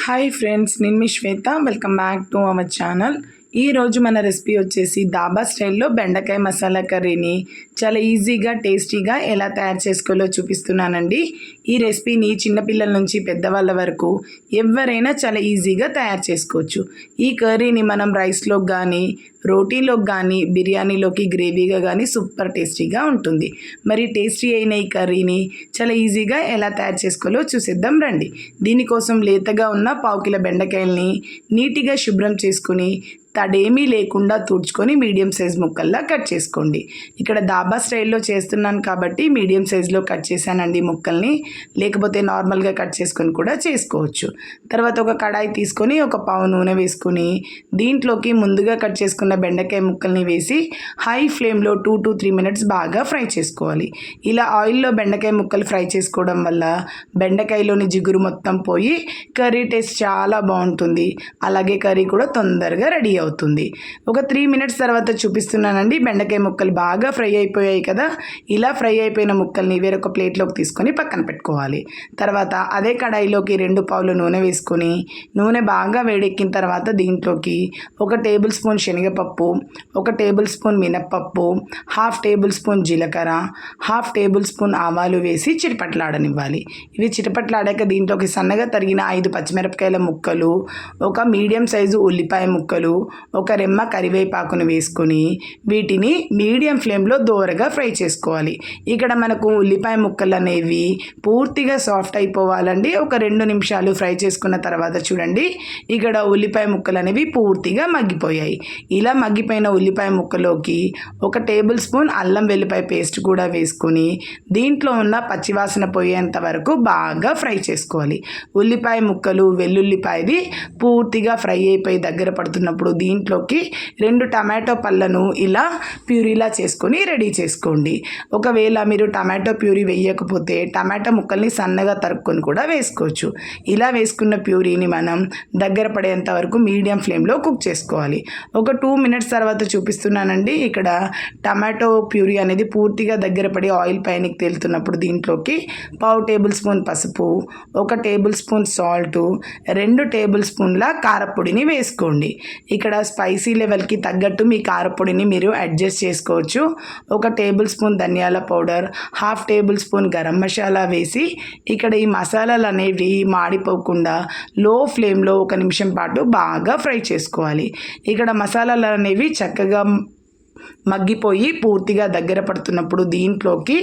Hi friends, నేను మీ Shweta. Welcome back to our channel. ఈరోజు మన రెసిపీ వచ్చేసి దాబా స్టైల్లో బెండకాయ మసాలా కర్రీని చాలా ఈజీగా టేస్టీగా ఎలా తయారు చేసుకోవాలో చూపిస్తున్నానండి. ఈ రెసిపీని చిన్నపిల్లల నుంచి పెద్దవాళ్ళ వరకు ఎవరైనా చాలా ఈజీగా తయారు చేసుకోవచ్చు. ఈ కర్రీని మనం రైస్లోకి కానీ రోటీలోకి కానీ బిర్యానీలోకి గ్రేవీగా కానీ సూపర్ టేస్టీగా ఉంటుంది. మరి టేస్టీ అయిన ఈ కర్రీని చాలా ఈజీగా ఎలా తయారు చేసుకోవాలో చూసేద్దాం రండి. దీనికోసం లేతగా ఉన్న 1/2 కిలో బెండకాయల్ని నీట్గా శుభ్రం చేసుకుని తడేమీ లేకుండా తుడుచుకొని మీడియం సైజ్ ముక్కల్లా కట్ చేసుకోండి. ఇక్కడ దాబా స్టైల్లో చేస్తున్నాను కాబట్టి మీడియం సైజులో కట్ చేశానండి ముక్కల్ని. లేకపోతే నార్మల్గా కట్ చేసుకొని కూడా చేసుకోవచ్చు. తర్వాత ఒక కడాయి తీసుకొని ఒక పావు నూనె వేసుకొని దీంట్లోకి ముందుగా కట్ చేసుకున్న బెండకాయ ముక్కల్ని వేసి హై ఫ్లేమ్లో 2 to 3 minutes బాగా ఫ్రై చేసుకోవాలి. ఇలా ఆయిల్లో బెండకాయ ముక్కలు ఫ్రై చేసుకోవడం వల్ల బెండకాయలోని జిగురు మొత్తం పోయి కర్రీ టేస్ట్ చాలా బాగుంటుంది. అలాగే కర్రీ కూడా తొందరగా రెడీ అవుతుంది. ఒక 3 minutes తర్వాత చూపిస్తున్నానండి. బెండకాయ ముక్కలు బాగా ఫ్రై అయిపోయాయి కదా. ఇలా ఫ్రై అయిపోయిన ముక్కల్ని వేరొక ప్లేట్లోకి తీసుకొని పక్కన పెట్టుకోవాలి. తర్వాత అదే కడాయిలోకి 2 పావులు నూనె వేసుకొని నూనె బాగా వేడెక్కిన తర్వాత దీంట్లోకి 1 టేబుల్ స్పూన్ శనగపప్పు, 1 టేబుల్ స్పూన్ మినప్పప్పు, 1/2 టేబుల్ స్పూన్ జీలకర్ర, 1/2 టేబుల్ స్పూన్ ఆవాలు వేసి చిటపట్లాడనివ్వాలి. ఇవి చిటపట్లాడాక దీంట్లోకి సన్నగా తరిగిన 5 పచ్చిమిరపకాయల ముక్కలు, ఒక మీడియం సైజు ఉల్లిపాయ ముక్కలు, ఒక రెమ్మ కరివేపాకును వేసుకొని వీటిని మీడియం ఫ్లేమ్లో దోరగా ఫ్రై చేసుకోవాలి. ఇక్కడ మనకు ఉల్లిపాయ ముక్కలు అనేవి పూర్తిగా సాఫ్ట్ అయిపోవాలండి. ఒక 2 నిమిషాలు ఫ్రై చేసుకున్న తర్వాత చూడండి, ఇక్కడ ఉల్లిపాయ ముక్కలు అనేవి పూర్తిగా మగ్గిపోయాయి. ఇలా మగ్గిపోయిన ఉల్లిపాయ ముక్కలోకి 1 టేబుల్ స్పూన్ అల్లం వెల్లిపాయ పేస్ట్ కూడా వేసుకొని దీంట్లో ఉన్న పచ్చివాసన పోయేంత వరకు బాగా ఫ్రై చేసుకోవాలి. ఉల్లిపాయ ముక్కలు వెల్లుల్లిపాయది పూర్తిగా ఫ్రై అయిపోయి దగ్గర పడుతున్నప్పుడు దీంట్లోకి 2 టమాటో పళ్ళను ఇలా ప్యూరీలా చేసుకొని రెడీ చేసుకోండి. ఒకవేళ మీరు టమాటో ప్యూరీ వేయకపోతే టమాటో ముక్కల్ని సన్నగా తరుక్కొని కూడా వేసుకోవచ్చు. ఇలా వేసుకున్న ప్యూరీని మనం దగ్గర పడేంత వరకు మీడియం ఫ్లేమ్లో కుక్ చేసుకోవాలి. ఒక 2 minutes తర్వాత చూపిస్తున్నానండి. ఇక్కడ టమాటో ప్యూరీ అనేది పూర్తిగా దగ్గర పడి ఆయిల్ పైనకి తేలుతున్నప్పుడు దీంట్లోకి 1/2 టేబుల్ స్పూన్ పసుపు, 1 టేబుల్ స్పూన్ సాల్ట్, 2 టేబుల్ స్పూన్ల కారపొడిని వేసుకోండి. ఇక్కడ స్పైసీ లెవెల్కి తగ్గట్టు మీ కారపొడిని మీరు అడ్జస్ట్ చేసుకోవచ్చు. 1 టేబుల్ స్పూన్ ధనియాల powder, 1/2 table spoon garam masala వేసి ఇక్కడ ఈ మసాలాలు అనేవి మాడిపోకుండా లో ఫ్లేమ్లో 1 నిమిషం పాటు బాగా ఫ్రై చేసుకోవాలి. ఇక్కడ మసాలాలు అనేవి చక్కగా మగ్గిపోయి పూర్తిగా దగ్గర పడుతున్నప్పుడు దీంట్లోకి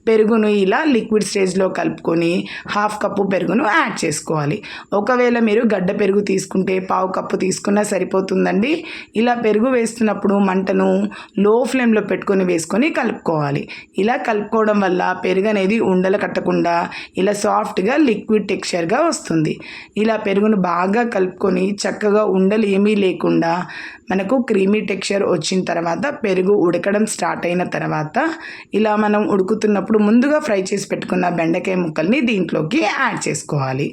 పెరుగును ఇలా లిక్విడ్ స్టేజ్లో కలుపుకొని 1/2 కప్పు పెరుగును యాడ్ చేసుకోవాలి. ఒకవేళ మీరు గడ్డ పెరుగు తీసుకుంటే 1/2 కప్పు తీసుకున్నా సరిపోతుందండి. ఇలా పెరుగు వేస్తున్నప్పుడు మంటను లో ఫ్లేమ్లో పెట్టుకొని వేసుకొని కలుపుకోవాలి. ఇలా కలుపుకోవడం వల్ల పెరుగు అనేది ఉండలు కట్టకుండా ఇలా సాఫ్ట్గా లిక్విడ్ టెక్స్చర్గా వస్తుంది. ఇలా పెరుగును బాగా కలుపుకొని చక్కగా ఉండలు ఏమీ లేకుండా మనకు క్రీమీ టెక్స్చర్ వచ్చిన తర్వాత పెరుగు ఉడకడం స్టార్ట్ అయిన తర్వాత ఇలా మనం ఉడుకుతున్నప్పుడు ముందుగా ఫ్రై చేసి పెట్టుకున్న బెండకాయ ముక్కల్ని దీంట్లోకి యాడ్ చేసుకోవాలి.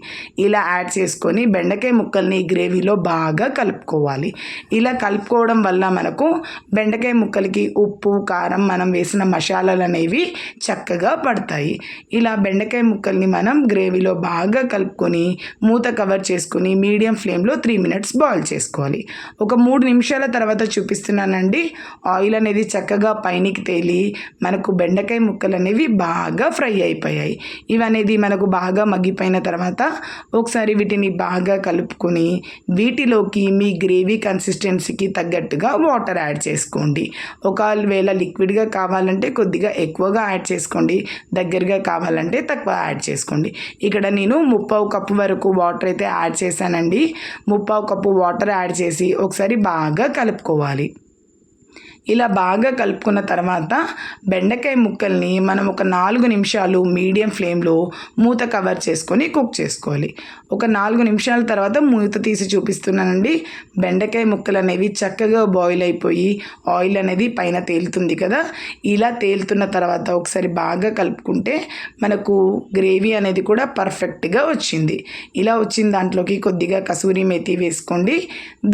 ఇలా యాడ్ చేసుకొని బెండకాయ ముక్కల్ని గ్రేవీలో బాగా కలుపుకోవాలి. ఇలా కలుపుకోవడం వల్ల మనకు బెండకాయ ముక్కలకి ఉప్పు కారం మనం వేసిన మసాలాలు అనేవి చక్కగా పడతాయి. ఇలా బెండకాయ ముక్కల్ని మనం గ్రేవీలో బాగా కలుపుకొని మూత కవర్ చేసుకొని మీడియం ఫ్లేమ్లో 3 minutes బాయిల్ చేసుకోవాలి. ఒక 3 నిమిషాల తర్వాత చూపిస్తున్నానండి. ఆయిల్ అనేది చక్కగా పైనికి తేలి మనకు బెండకాయ ముక్కలు అనేవి బాగా ఫ్రై అయిపోయాయి. ఇవనేది మనకు బాగా మగ్గిపోయిన తర్వాత ఒకసారి వీటిని బాగా కలుపుకొని వీటిలోకి మీ గ్రేవీ కన్సిస్టెన్సీకి తగ్గట్టుగా వాటర్ యాడ్ చేసుకోండి. ఒకవేళ లిక్విడ్గా కావాలంటే కొద్దిగా ఎక్కువగా యాడ్ చేసుకోండి, దగ్గరగా కావాలంటే తక్కువ యాడ్ చేసుకోండి. ఇక్కడ నేను 1/2 కప్పు వరకు వాటర్ అయితే యాడ్ చేశానండి. 1/2 కప్పు వాటర్ యాడ్ చేసి ఒకసారి బాగా కలుపుకోవాలి. ఇలా బాగా కలుపుకున్న తర్వాత బెండకాయ ముక్కల్ని మనం ఒక 4 నిమిషాలు మీడియం ఫ్లేమ్లో మూత కవర్ చేసుకొని కుక్ చేసుకోవాలి. ఒక 4 నిమిషాల తర్వాత మూత తీసి చూపిస్తున్నానండి. బెండకాయ ముక్కలు అనేవి చక్కగా బాయిల్ అయిపోయి ఆయిల్ అనేది పైన తేలుతుంది కదా. ఇలా తేలుతున్న తర్వాత ఒకసారి బాగా కలుపుకుంటే మనకు గ్రేవీ అనేది కూడా పర్ఫెక్ట్గా వచ్చింది. ఇలా వచ్చిన దాంట్లోకి కొద్దిగా కసూరి మేతి వేసుకోండి.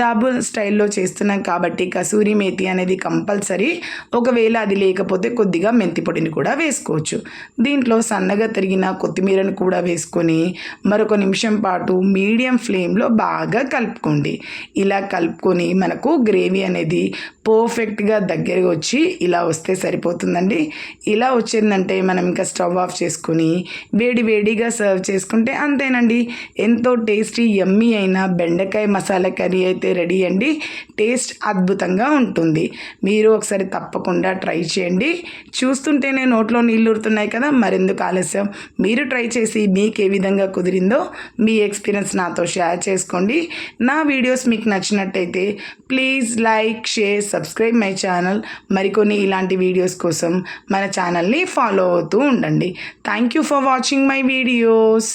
దాబా స్టైల్లో చేస్తున్నాం కాబట్టి కసూరి మేతి అనేది కంపల్సరీ. ఒకవేళ అది లేకపోతే కొద్దిగా మెంతి పొడిని కూడా వేసుకోవచ్చు. దీంట్లో సన్నగా తరిగిన కొత్తిమీరను కూడా వేసుకొని మరొక నిమిషం పాటు మీడియం ఫ్లేమ్లో బాగా కలుపుకోండి. ఇలా కలుపుకొని మనకు గ్రేవీ అనేది పర్ఫెక్ట్గా దగ్గరగా వచ్చి ఇలా వస్తే సరిపోతుందండి. ఇలా వచ్చిందంటే మనం ఇంకా స్టవ్ ఆఫ్ చేసుకొని వేడిగా సర్వ్ చేసుకుంటే అంతేనండి. ఎంతో టేస్టీ యమ్మీ అయిన బెండకాయ మసాలా కర్రీ అయితే రెడీ అండి. టేస్ట్ అద్భుతంగా ఉంటుంది. మీరు ఒకసారి తప్పకుండా ట్రై చేయండి. చూస్తుంటేనే నోట్లో నీళ్ళు ఊరుతున్నాయి కదా, మరెందుకు ఆలస్యం, మీరు ట్రై చేసి మీకు ఏ విధంగా కుదిరిందో మీ ఎక్స్పీరియన్స్ నాతో షేర్ చేసుకోండి. నా వీడియోస్ మీకు నచ్చినట్టయితే please like, share, subscribe my channel. మరికొన్ని ఇలాంటి వీడియోస్ కోసం మన ఛానల్ని ఫాలో అవుతూ ఉండండి. Thank you for watching my videos.